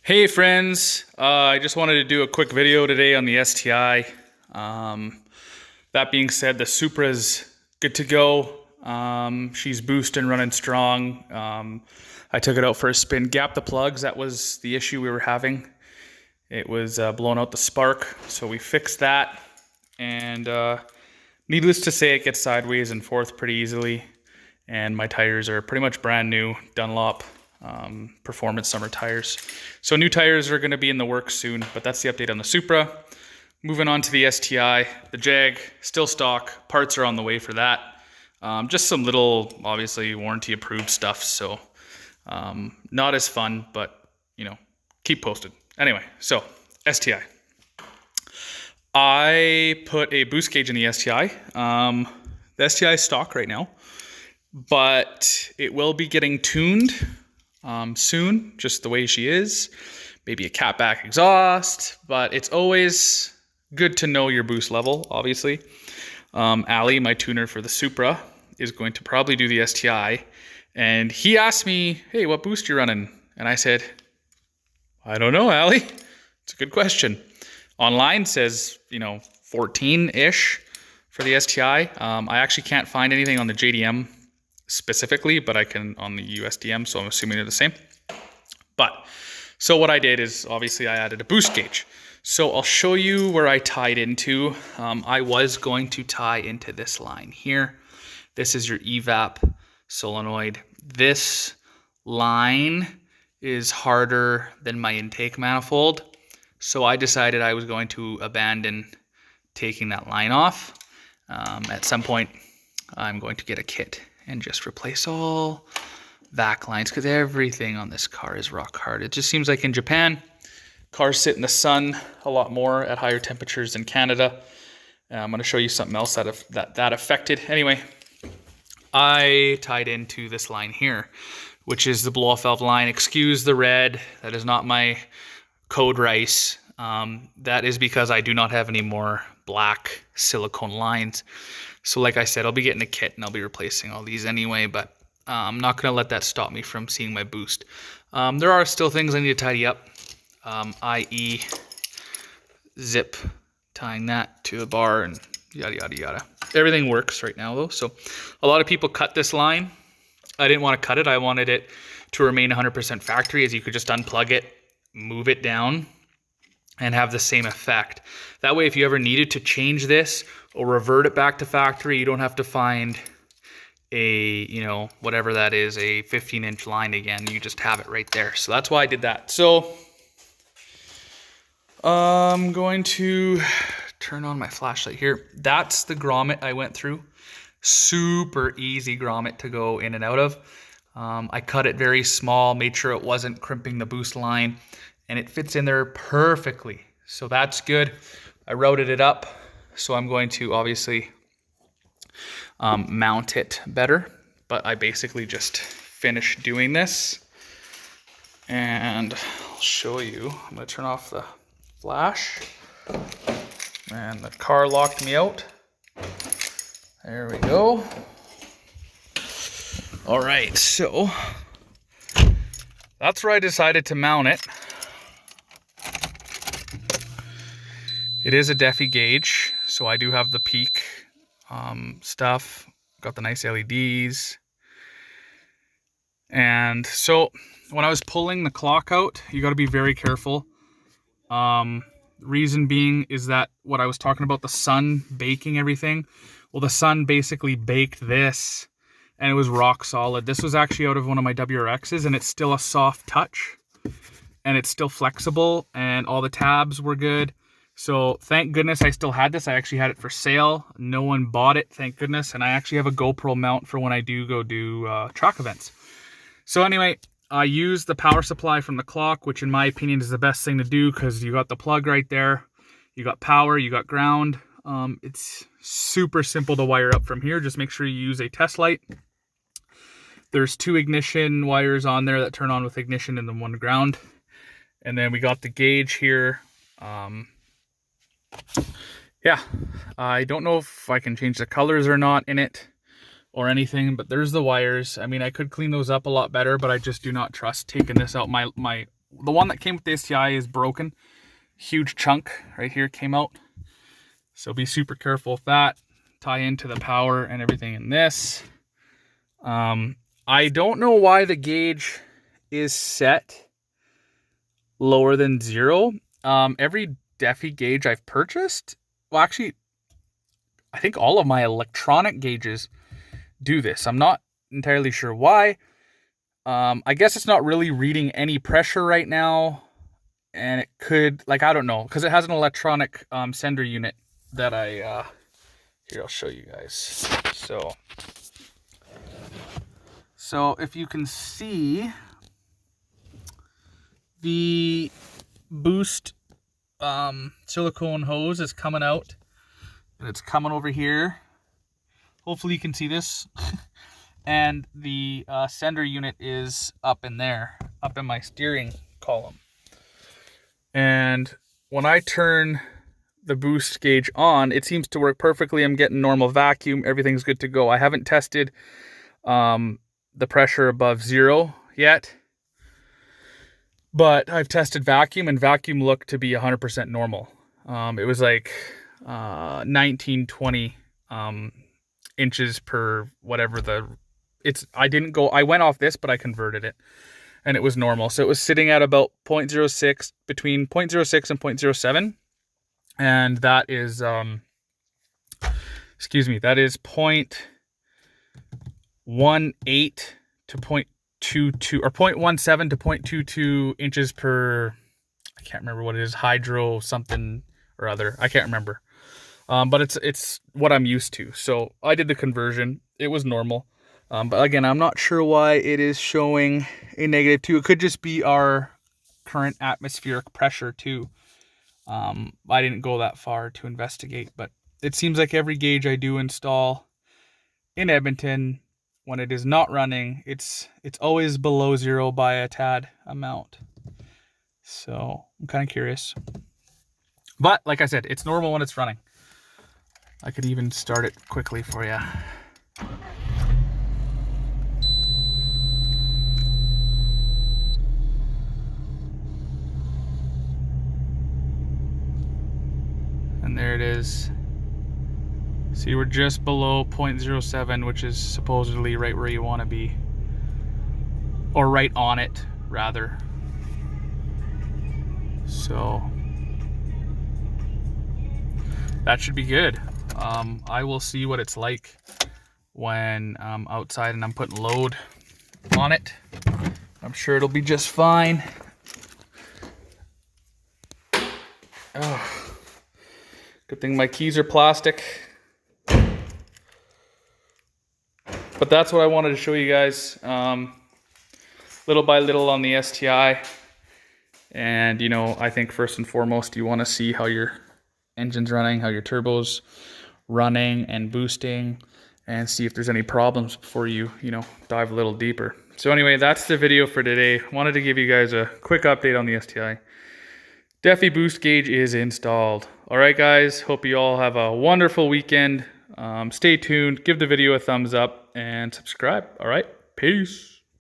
Hey friends, I just wanted to do a quick video today on the STI. That being said, the Supra's good to go. She's boosting, running strong. I took it out for a spin, gapped the plugs. That was the issue we were having. It was blowing out the spark, so we fixed that. And needless to say, it gets sideways and forth pretty easily. And my tires are pretty much brand new Dunlop performance summer tires. So new tires are going to be in the works soon, but that's the update on the Supra. Moving on to the STI, the Jag, still stock. Parts are on the way for that. Just some little, obviously, warranty approved stuff. So not as fun, but you know, keep posted. Anyway, so STI. I put a boost gauge in the STI. The STI is stock right now, but it will be getting tuned soon, just the way she is. Maybe a catback exhaust, but it's always good to know your boost level, obviously. Ali, my tuner for the Supra, is going to probably do the STI, and he asked me, hey, what boost you running? And I said, I don't know, Ali. It's a good question. Online says, 14-ish for the STI. I actually can't find anything on the JDM specifically, but I can on the USDM, so I'm assuming they're the same. But, so what I did is, obviously I added a boost gauge. So I'll show you where I tied into. I was going to tie into this line here. This is your evap solenoid. This line is harder than my intake manifold. So I decided I was going to abandon taking that line off. At some point, I'm going to get a kit and just replace all vac lines, because everything on this car is rock hard. It just seems like in Japan, cars sit in the sun a lot more at higher temperatures than Canada. I'm going to show you something else that affected. Anyway, I tied into this line here, which is the blow-off valve line. Excuse the red. That is not my code rice. That is because I do not have any more black silicone lines. So like I said, I'll be getting a kit and I'll be replacing all these anyway, but I'm not going to let that stop me from seeing my boost. There are still things I need to tidy up, i.e. zip, tying that to the bar and yada, yada, yada. Everything works right now though. So a lot of people cut this line. I didn't want to cut it. I wanted it to remain 100% factory, as you could just unplug it, move it down, and have the same effect. That way, if you ever needed to change this or revert it back to factory, you don't have to find a, whatever that is, a 15-inch line again. You just have it right there. So that's why I did that. So I'm going to turn on my flashlight here. That's the grommet I went through. Super easy grommet to go in and out of. I cut it very small, made sure it wasn't crimping the boost line, and it fits in there perfectly. So that's good. I routed it up, so I'm going to obviously mount it better, but I basically just finished doing this, and I'll show you. I'm going to turn off the flash, and the car locked me out. There we go. All right, so that's where I decided to mount it. It is a Defi gauge, so I do have the peak stuff. Got the nice LEDs. And so when I was pulling the clock out, you got to be very careful. Reason being is that what I was talking about, the sun baking everything. Well, the sun basically baked this, and it was rock solid. This was actually out of one of my WRXs, and it's still a soft touch, and it's still flexible, and all the tabs were good. So thank goodness I still had this. I actually had it for sale. No one bought it, thank goodness. And I actually have a GoPro mount for when I do go do track events. So anyway, I used the power supply from the clock, which in my opinion is the best thing to do, because you got the plug right there. You got power, you got ground. It's super simple to wire up from here. Just make sure you use a test light. There's 2 ignition wires on there that turn on with ignition and then 1 ground. And then we got the gauge here. Yeah, I don't know if I can change the colors or not in it or anything, but there's the wires. I mean, I could clean those up a lot better, but I just do not trust taking this out. My the one that came with the STI is broken. Huge chunk right here came out. So be super careful with that. Tie into the power and everything in this. I don't know why the gauge is set lower than 0. Every Defi gauge I've purchased, well, actually, I think all of my electronic gauges do this. I'm not entirely sure why. I guess it's not really reading any pressure right now, and it could, like, I don't know, because it has an electronic sender unit that I here, I'll show you guys. So if you can see, the boost silicone hose is coming out, and it's coming over here. Hopefully you can see this. And the sender unit is up in there, up in my steering column. And when I turn the boost gauge on, it seems to work perfectly. I'm getting normal vacuum. Everything's good to go. I haven't tested the pressure above 0 yet, but I've tested vacuum, and vacuum looked to be 100% normal. It was like 19, 20 inches per whatever I went off this, but I converted it, and it was normal. So it was sitting at about 0.06, between 0.06 and 0.07. And that is, that is 0.18 to 0.22, or 0.17 to 0.22 inches per, I can't remember what it is, hydro something or other. I can't remember. But it's what I'm used to. So I did the conversion. It was normal. But again, I'm not sure why it is showing a -2. It could just be our current atmospheric pressure too. I didn't go that far to investigate, but it seems like every gauge I do install in Edmonton, when it is not running, it's always below 0 by a tad amount. So I'm kind of curious. But like I said, it's normal when it's running. I could even start it quickly for you. And there it is. See, we're just below 0.07, which is supposedly right where you want to be. Or right on it, rather. So that should be good. I will see what it's like when I'm outside and I'm putting load on it. I'm sure it'll be just fine. Oh. Good thing my keys are plastic. But that's what I wanted to show you guys. Little by little on the STI. And, you know, I think first and foremost, you want to see how your engine's running, how your turbo's running and boosting, and see if there's any problems before you dive a little deeper. So anyway, that's the video for today. Wanted to give you guys a quick update on the STI. Defi boost gauge is installed. All right, guys. Hope you all have a wonderful weekend. Stay tuned. Give the video a thumbs up and subscribe. All right. Peace.